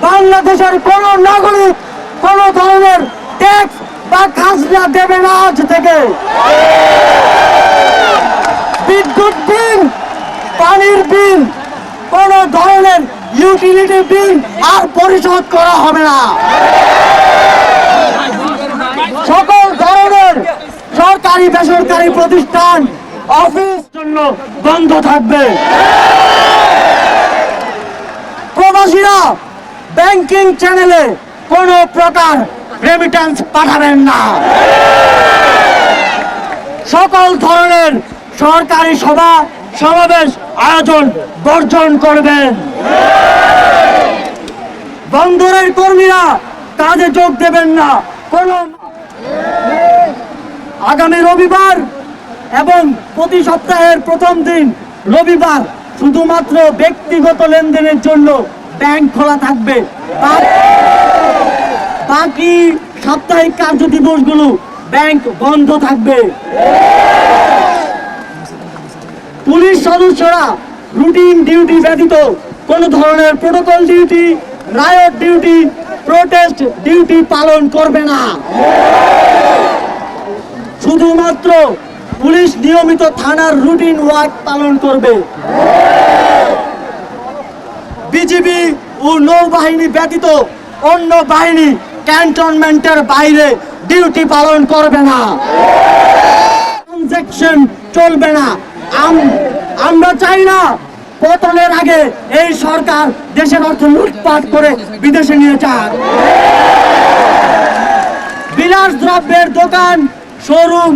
বাংলাদেশের কোন নাগরিক কোন ধরনের ট্যাক্স বা খাজনা দেবে না আজ থেকে। বিদ্যুৎ বিল, পানির বিল, কোন ধরনের ইউটিলিটি বিল আর পরিশোধ করা হবে না। সকল ধরনের সরকারি বেসরকারি প্রতিষ্ঠান অফিস জন্য বন্ধ থাকবে। প্রবাসীরা ব্যাংকিং চ্যানেলে কোনো প্রকার রেমিটেন্স পাঠাবেন না। সকল ধরনের সরকারি সভা সমাবেশ আয়োজন বর্জন করবেন। বন্দরের কর্মীরা কাজে যোগ দেবেন না। আগামী রবিবার এবং প্রতি সপ্তাহের প্রথম দিন রবিবার শুধুমাত্র ব্যক্তিগত লেনদেনের জন্য ব্যাংক খোলা থাকবে। বাকি সাপ্তাহিক কার্য দিবসগুলো ব্যাংক বন্ধ থাকবে। পুলিশ সদস্যরা রুটিন ডিউটি ব্যতীত কোন ধরনের protocol duty, riot duty, protest duty পালন করবে না। শুধুমাত্র পুলিশ নিয়মিত থানার রুটিন ওয়ার্ক পালন করবে। বিজিবি ও নৌবাহিনী ব্যতীত অন্য বাহিনী ক্যান্টনমেন্টের বাইরে ডিউটি পালন করবে না। ট্রানজাকশন চলবে না। আমরা চাই না পতনের আগে এই সরকার দেশের অর্থ লুটপাট করে বিদেশে নিয়ে যাক। বিলাস দ্রব্যের দোকান, শোরুম,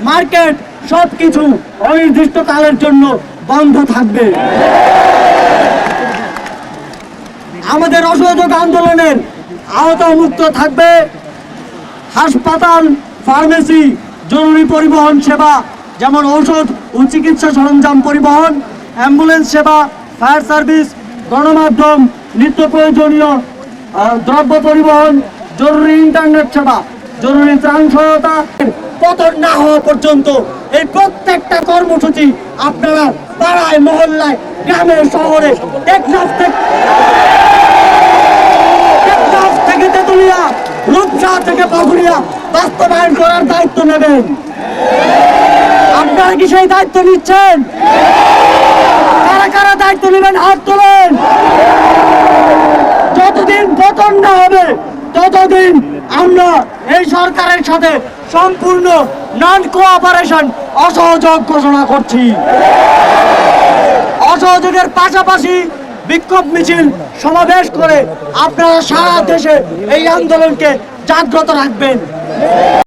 মার্কেট সবকিছু অনির্দিষ্টকালের জন্য বন্ধ থাকবে। আমাদের অসহযোগ আন্দোলনের আওতামুক্ত থাকবে হাসপাতাল, ফার্মেসি, জরুরি পরিবহন সেবা যেমন ঔষধ ও চিকিৎসা সরঞ্জাম পরিবহন, অ্যাম্বুলেন্স সেবা, ফায়ার সার্ভিস, গণমাধ্যম, নিত্য প্রয়োজনীয় দ্রব্য পরিবহন, জরুরি ইন্টারনেট সেবা, জরুরি ত্রাণ সহায়তা। পতন না হওয়া পর্যন্ত এই প্রত্যেকটা কর্মসূচি আপনারা পাড়ায়, মহল্লায়, গ্রামে, শহরে, টেকনাফ থেকে তেতুলিয়া, রূপসা থেকে পাথুরিয়া বাস্তবায়ন করার দায়িত্ব নেবেন। আপনারা কি সেই দায়িত্ব নিচ্ছেন? কারা কারা দায়িত্ব নেবেন হাত তোলেন। যতদিন পতন না হবে ততদিন আমরা এই সরকারের সাথে সম্পূর্ণ নন কোঅপারেশন, অসহযোগ ঘোষণা করছি। অসহযোগের পাশাপাশি বিক্ষোভ মিছিল সমাবেশ করে আপনারা সারা দেশে এই আন্দোলনকে জাগ্রত রাখবেন।